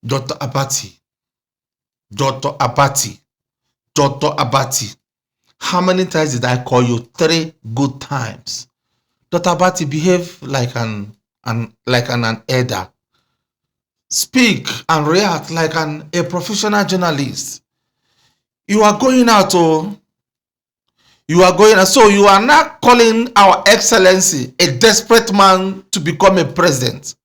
Dr. Abati, Dr. Abati, Dr. Abati. How many times did I call you? 3 good times. Dr. Abati, behave like an elder. Speak and react like a professional journalist. You are going out, you are going out. So you are not calling our excellency a desperate man to become a president.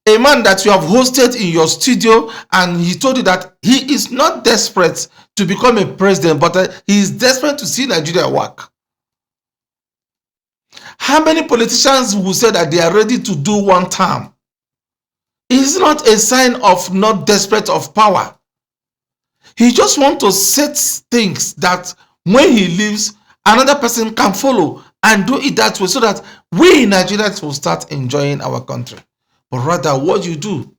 A man that you have hosted in your studio, and he told you that he is not desperate to become a president, but he is desperate to see Nigeria work. How many politicians will say that they are ready to do one term? It is not a sign of not desperate of power. He just wants to set things that when he leaves, another person can follow and do it that way, so that we Nigerians will start enjoying our country. But rather, what you do,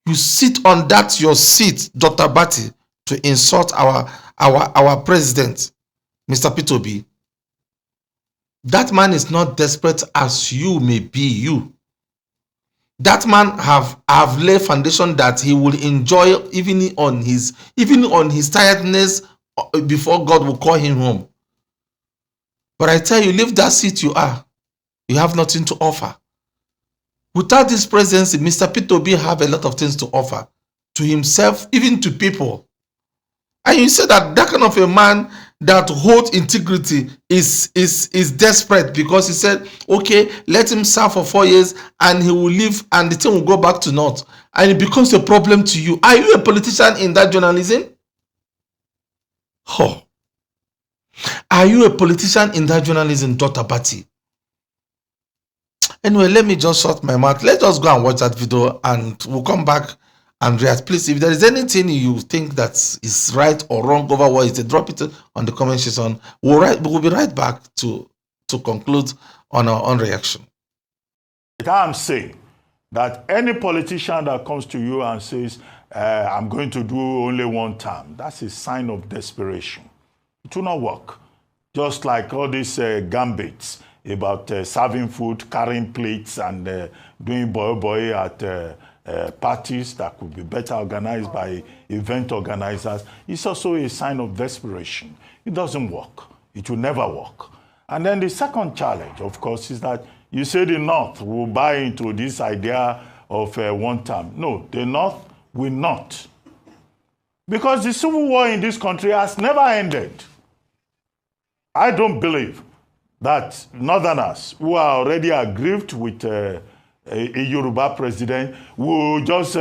you sit on that your seat, Dr. Abati, to insult our president, Mr. P2B. That man is not desperate as you may be you. That man have laid foundation that he will enjoy even on his tiredness before God will call him home. But I tell you, leave that seat you are. You have nothing to offer. Without this presidency, Mr. P2B have a lot of things to offer to himself, even to people. And you say that kind of a man that holds integrity is desperate because he said, okay, let him serve for 4 years and he will leave and the thing will go back to north. And it becomes a problem to you. Are you a politician in that journalism? Oh. Are you a politician in that journalism, Dr. Abati? Anyway, let me just shut my mouth. Let's just go and watch that video and we'll come back and react. Please, if there is anything you think that is right or wrong over what is said, drop it on the comment section. We'll be right back to conclude on our own reaction. I'm saying that any politician that comes to you and says, I'm going to do only one term, that's a sign of desperation. It will not work. Just like all these gambits about serving food, carrying plates, and doing boy at parties that could be better organized by event organizers. It's also a sign of desperation. It doesn't work. It will never work. And then the second challenge, of course, is that you say the North will buy into this idea of one term. No, the North will not. Because the civil war in this country has never ended. I don't believe that Northerners who are already aggrieved with a Yoruba president will just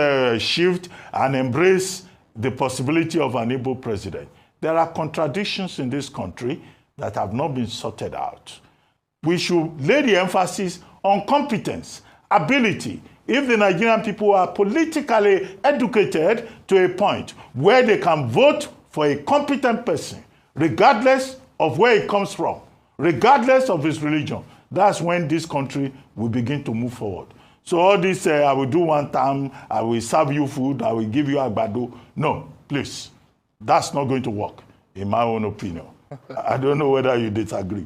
shift and embrace the possibility of an Igbo president. There are contradictions in this country that have not been sorted out. We should lay the emphasis on competence, ability. If the Nigerian people are politically educated to a point where they can vote for a competent person, regardless of where it comes from, regardless of his religion, that's when this country will begin to move forward. So all this, I will do one time, I will serve you food, I will give you agbado. No, please. That's not going to work, in my own opinion. I don't know whether you disagree.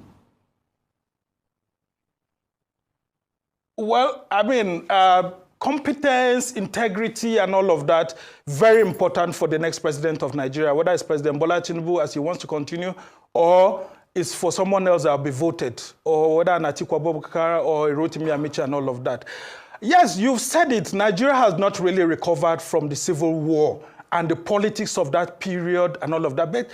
Well, I mean, competence, integrity, and all of that, very important for the next president of Nigeria, whether it's President Bola Tinubu as he wants to continue, or it's for someone else that will be voted, or whether an Atiku Abubakar or Rotimi Amici and all of that. Yes, you've said it. Nigeria has not really recovered from the civil war and the politics of that period and all of that. But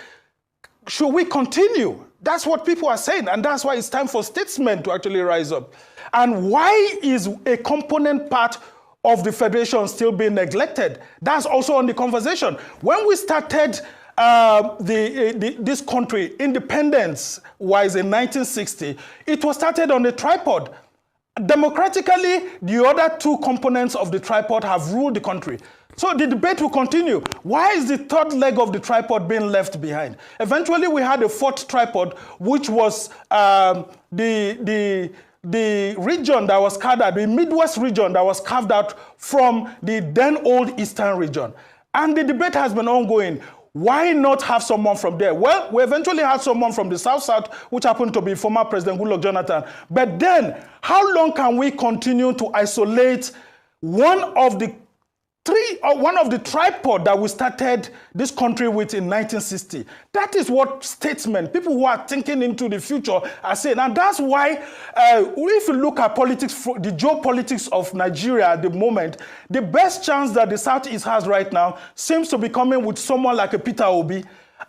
should we continue? That's what people are saying. And that's why it's time for statesmen to actually rise up. And why is a component part of the federation still being neglected? That's also on the conversation. When we started this country, independence-wise in 1960, it was started on a tripod. Democratically, the other two components of the tripod have ruled the country. So the debate will continue. Why is the third leg of the tripod being left behind? Eventually, we had a fourth tripod, which was the region that was carved out, the Midwest region that was carved out from the then old Eastern region. And the debate has been ongoing. Why not have someone from there? Well, we eventually had someone from the South-South, which happened to be former President Goodluck Jonathan. But then, how long can we continue to isolate one of the one of the tripod that we started this country with in 1960. That is what statesmen, people who are thinking into the future, are saying. And that's why, if you look at politics, the geopolitics of Nigeria at the moment, the best chance that the Southeast has right now seems to be coming with someone like a Peter Obi.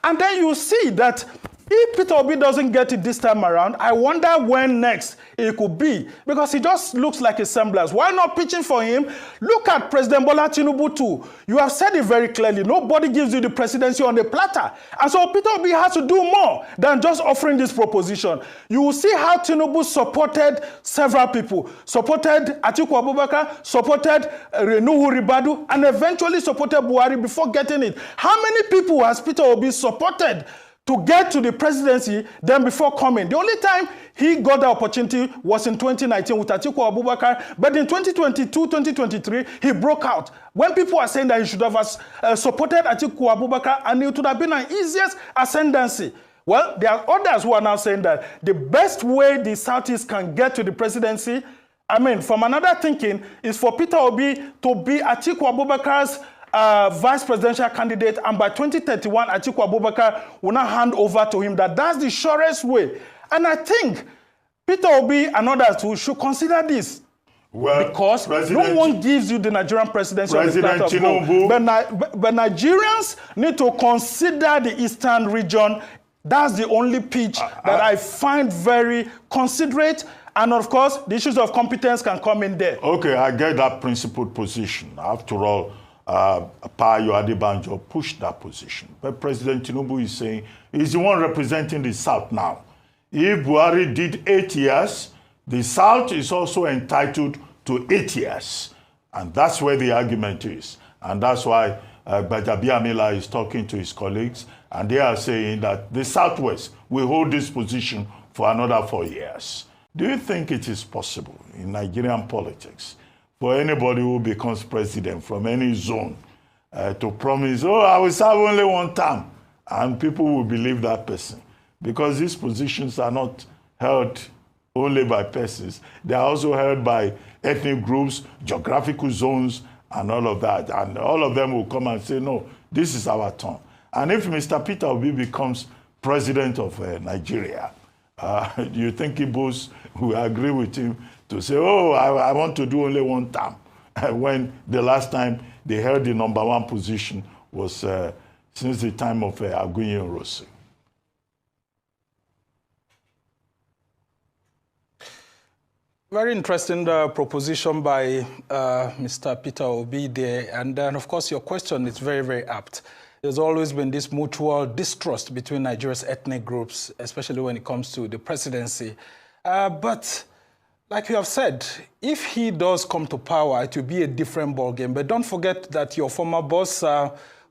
And then you see that if Peter Obi doesn't get it this time around, I wonder when next it could be. Because he just looks like a semblance. Why not pitching for him? Look at President Bola Tinubu too. You have said it very clearly. Nobody gives you the presidency on a platter. And so Peter Obi has to do more than just offering this proposition. You will see how Tinubu supported several people. Supported Atiku Abubakar, supported Nuhu Ribadu, and eventually supported Buhari before getting it. How many people has Peter Obi supported to get to the presidency than before coming? The only time he got the opportunity was in 2019 with Atiku Abubakar, but in 2022, 2023, he broke out. When people are saying that he should have supported Atiku Abubakar and it would have been an easiest ascendancy. Well, there are others who are now saying that the best way the Southeast can get to the presidency, from another thinking, is for Peter Obi to be Atiku Abubakar's vice presidential candidate, and by 2031, Atiku Abubakar will not hand over to him. That's the surest way. And I think Peter Obi and others too should consider this. Well, because no one gives you the Nigerian presidency on the platter of gold. But Nigerians need to consider the Eastern region. That's the only pitch that I find very considerate. And of course, the issues of competence can come in there. Okay, I get that principled position. After all, Payo Adebanjo pushed that position. But President Tinubu is saying he's the one representing the South now. If Buhari did 8 years, the South is also entitled to 8 years. And that's where the argument is. And that's why Gbajabiamila is talking to his colleagues, and they are saying that the Southwest will hold this position for another 4 years. Do you think it is possible in Nigerian politics for anybody who becomes president from any zone to promise, oh, I will serve only one term, and people will believe that person? Because these positions are not held only by persons. They are also held by ethnic groups, geographical zones, and all of that. And all of them will come and say, no, this is our turn. And if Mr. Peter Obi becomes president of Nigeria, do you think Igbos will agree with him to say, oh, I want to do only one term, when the last time they held the #1 position was since the time of Aguiyi Ironsi? Very interesting proposition by Mr. Peter Obi there. And then, of course, your question is very, very apt. There's always been this mutual distrust between Nigeria's ethnic groups, especially when it comes to the presidency. But like you have said, if he does come to power, it will be a different ballgame. But don't forget that your former boss,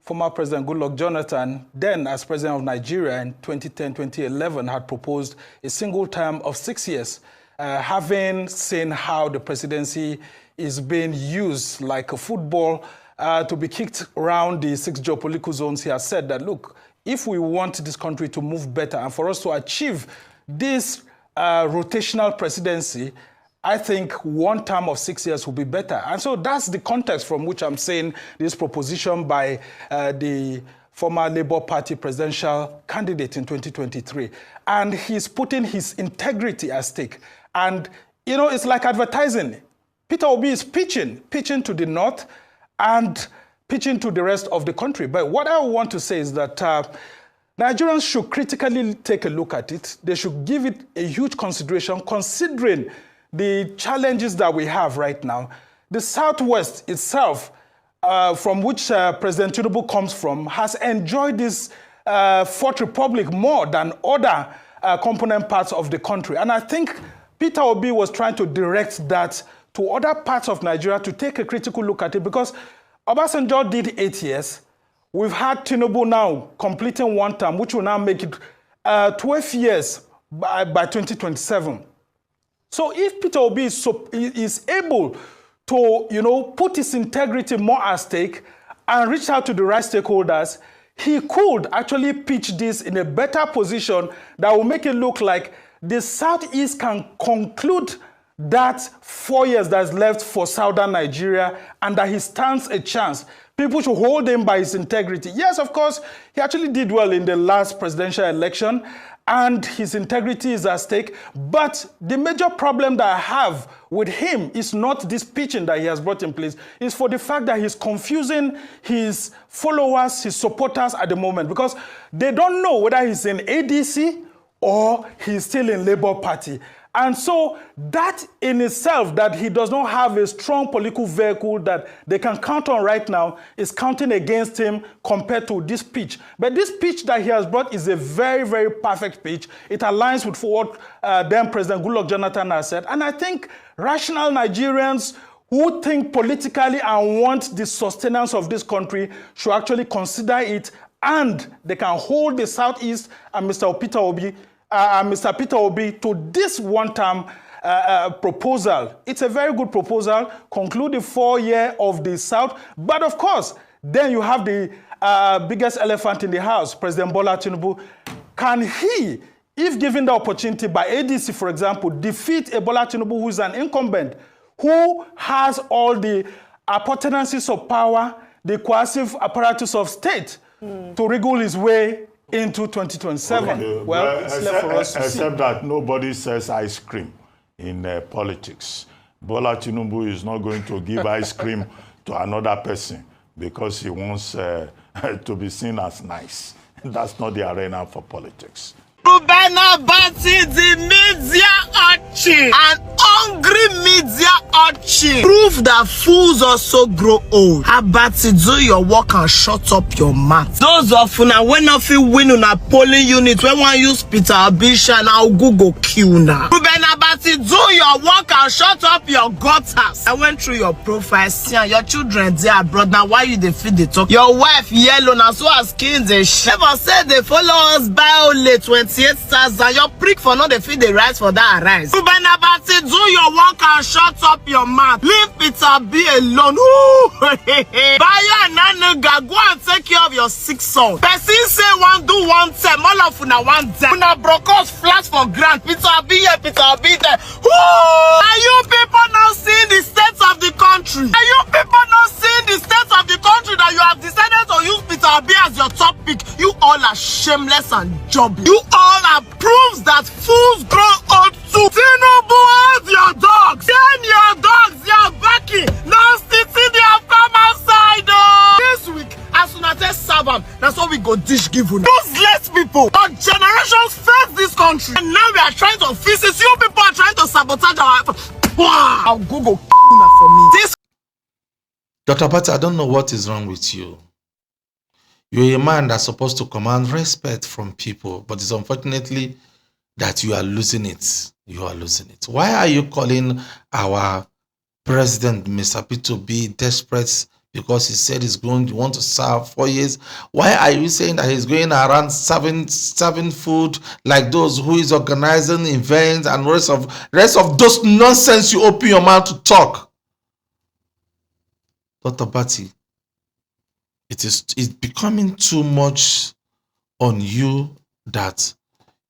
former President Goodluck Jonathan, then as president of Nigeria in 2010, 2011, had proposed a single term of 6 years. Having seen how the presidency is being used like a football to be kicked around the 6 geopolitical zones, he has said that, look, if we want this country to move better and for us to achieve this rotational presidency, I think one term of 6 years will be better. And so that's the context from which I'm saying this proposition by the former Labour Party presidential candidate in 2023. And he's putting his integrity at stake. And, you know, it's like advertising. Peter Obi is pitching to the north and pitching to the rest of the country. But what I want to say is that Nigerians should critically take a look at it. They should give it a huge consideration, considering the challenges that we have right now. The Southwest itself, from which President Tinubu comes from, has enjoyed this Fourth Republic more than other component parts of the country. And I think Peter Obi was trying to direct that to other parts of Nigeria to take a critical look at it, because Obasanjo did 8 years. We've had Tinubu now completing one term, which will now make it 12 years by 2027. So if Peter Obi is able to, you know, put his integrity more at stake and reach out to the right stakeholders, he could actually pitch this in a better position that will make it look like the Southeast can conclude that 4 years that's left for southern Nigeria and that he stands a chance. People should hold him by his integrity. Yes, of course, he actually did well in the last presidential election and his integrity is at stake. But the major problem that I have with him is not this pitching that he has brought in place. It's for the fact that he's confusing his followers, his supporters at the moment, because they don't know whether he's in ADC or he's still in Labour Party. And so that in itself, that he does not have a strong political vehicle that they can count on right now, is counting against him compared to this pitch. But this pitch that he has brought is a very, very perfect pitch. It aligns with what then President Goodluck Jonathan has said. And I think rational Nigerians who think politically and want the sustenance of this country should actually consider it, and they can hold the Southeast and Mr. Peter Obi to this one-term proposal. It's a very good proposal, conclude the 4-year of the South. But of course, then you have the biggest elephant in the house, President Bola Tinubu. Can he, if given the opportunity by ADC, for example, defeat a Bola Tinubu who is an incumbent, who has all the appurtenances of power, the coercive apparatus of state to wriggle his way into 2027. Okay. Well, it's left for us to except see. that nobody says ice cream in politics. Bola Tinubu is not going to give ice cream to another person because he wants to be seen as nice. That's not the arena for politics. Abati, the media urchin, an hungry media urchin. Prove that fools also grow old. Abati, do your work and shut up your mouth. Those of una when of you win on a polling unit, when one use Peter Abisha and I'll Google Q now. Abati, do your work and shut up your gutters. I went through your profile, see your children there abroad. Now why you they feed the talk? Your wife yellow, now so her skin they never said they follow us by only 28,000. Your prick for not the feed the rice for that rice. Abati, do your work and shut up your mouth. Leave Peter B alone. Bayo and Nanuga, go and take care of your sick son. Person say one do one time, all of una one time. Una broke us flat for grant. Peter B here, Peter B there. Are you people now seeing the state of the country? Are you people now seeing the state of the country that you have decided to use Peter B as your top pick? You all are shameless and jobless. You all are proofs that fools grow old too. Tinubu hold your dogs. Send your dogs, your backing. Now sitting there come outside. This week, as soon as they serve them, that's what we go dish give you. Useless people. Our generations face this country. And now we are trying to fix it. You people are trying to sabotage our... I'll Google for me. This... Dr. Abati, I don't know what is wrong with you. You're a man that's supposed to command respect from people, but it's unfortunately that you are losing it. You are losing it. Why are you calling our president, Mr. P, to be desperate because he said he's going to want to serve 4 years? Why are you saying that he's going around serving food like those who is organizing events and rest of those nonsense you open your mouth to talk? Dr. Abati, it's becoming too much on you that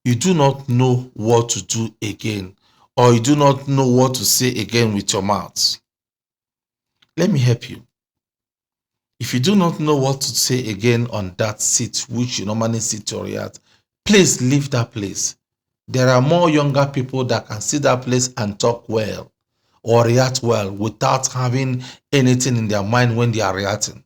you do not know what to do again, or you do not know what to say again with your mouth. Let me help you. If you do not know what to say again on that seat which you normally sit or react, please leave that place. There are more younger people that can sit that place and talk well or react well without having anything in their mind when they are reacting.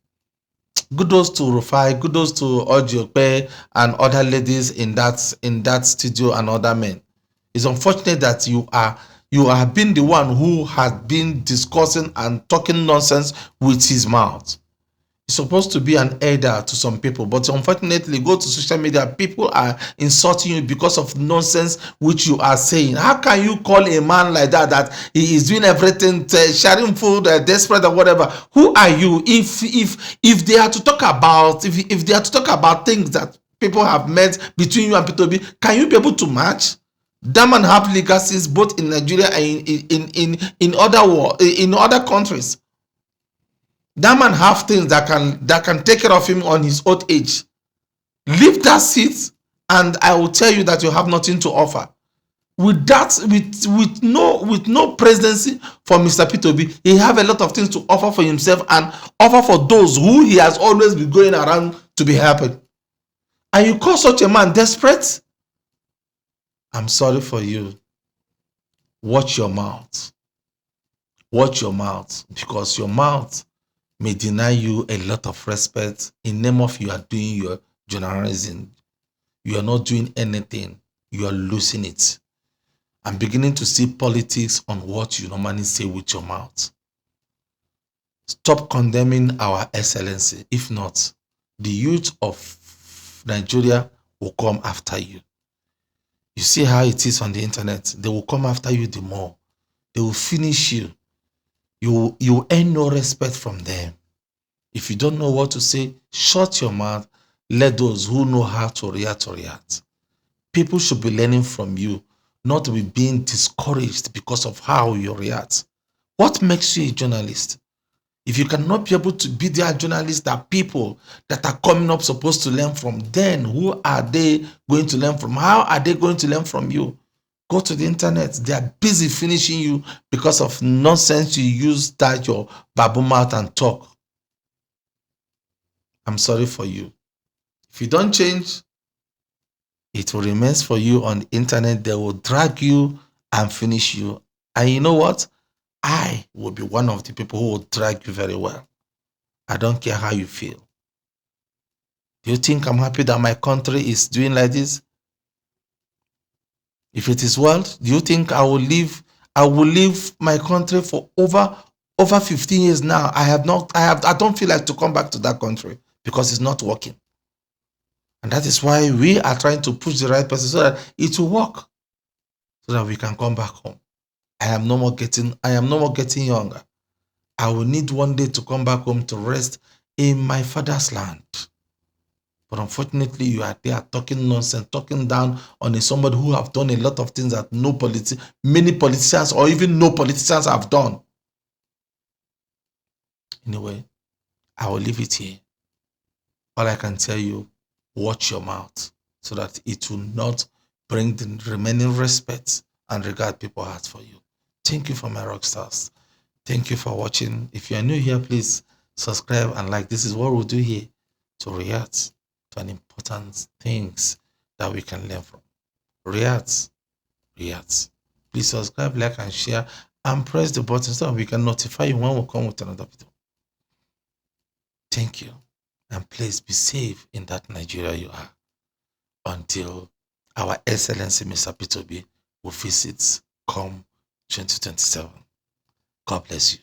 Kudos to Rufai, kudos to Ojope and other ladies in that studio and other men. It's unfortunate that you have been the one who has been discussing and talking nonsense with his mouth. He's supposed to be an elder to some people, but unfortunately, go to social media, people are insulting you because of nonsense which you are saying. How can you call a man like that he is doing everything, sharing food, desperate or whatever? Who are you? If they are to talk about if they are to talk about things that people have met between you and P2B, can you be able to match? That man have legacies both in Nigeria and in other countries. That man have things that can take care of him on his old age. Leave that seat and I will tell you that you have nothing to offer. with that, with no presidency for Mr. P2B, he have a lot of things to offer for himself and offer for those who he has always been going around to be helping. And you call such a man desperate? I'm sorry for you. Watch your mouth. Watch your mouth, because your mouth may deny you a lot of respect in name of you are doing your journalism. You are not doing anything. You are losing it. I'm beginning to see politics on what you normally say with your mouth. Stop condemning our excellency. If not, the youth of Nigeria will come after you. You see how it is on the internet. They will come after you the more. They will finish you. You earn no respect from them. If you don't know what to say, shut your mouth. Let those who know how to react. People should be learning from you, not to be being discouraged because of how you react. What makes you a journalist? If you cannot be able to be their journalists that people that are coming up supposed to learn from, then who are they going to learn from? How are they going to learn from you? Go to the internet. They are busy finishing you because of nonsense you use that your babu mouth and talk. I'm sorry for you. If you don't change, it will remain for you on the internet. They will drag you and finish you. And you know what? I will be one of the people who will drag you very well. I don't care how you feel. Do you think I'm happy that my country is doing like this? If it is well, do you think I will leave my country for over 15 years now? I don't feel like to come back to that country because it's not working. And that is why we are trying to push the right person so that it will work, so that we can come back home. I am no more getting younger. I will need one day to come back home to rest in my father's land. But unfortunately, you are there talking nonsense, talking down on somebody who have done a lot of things that many politicians or even no politicians have done. Anyway, I will leave it here. All I can tell you, watch your mouth so that it will not bring the remaining respect and regard people have for you. Thank you for my rock stars. Thank you for watching. If you are new here, please subscribe and like. This is what we'll do here to react to an important things that we can learn from. React. Please subscribe, like, and share, and press the button so that we can notify you when we come with another video. Thank you. And please be safe in that Nigeria you are until our Excellency Mr. P2B will visit come 2027. God bless you.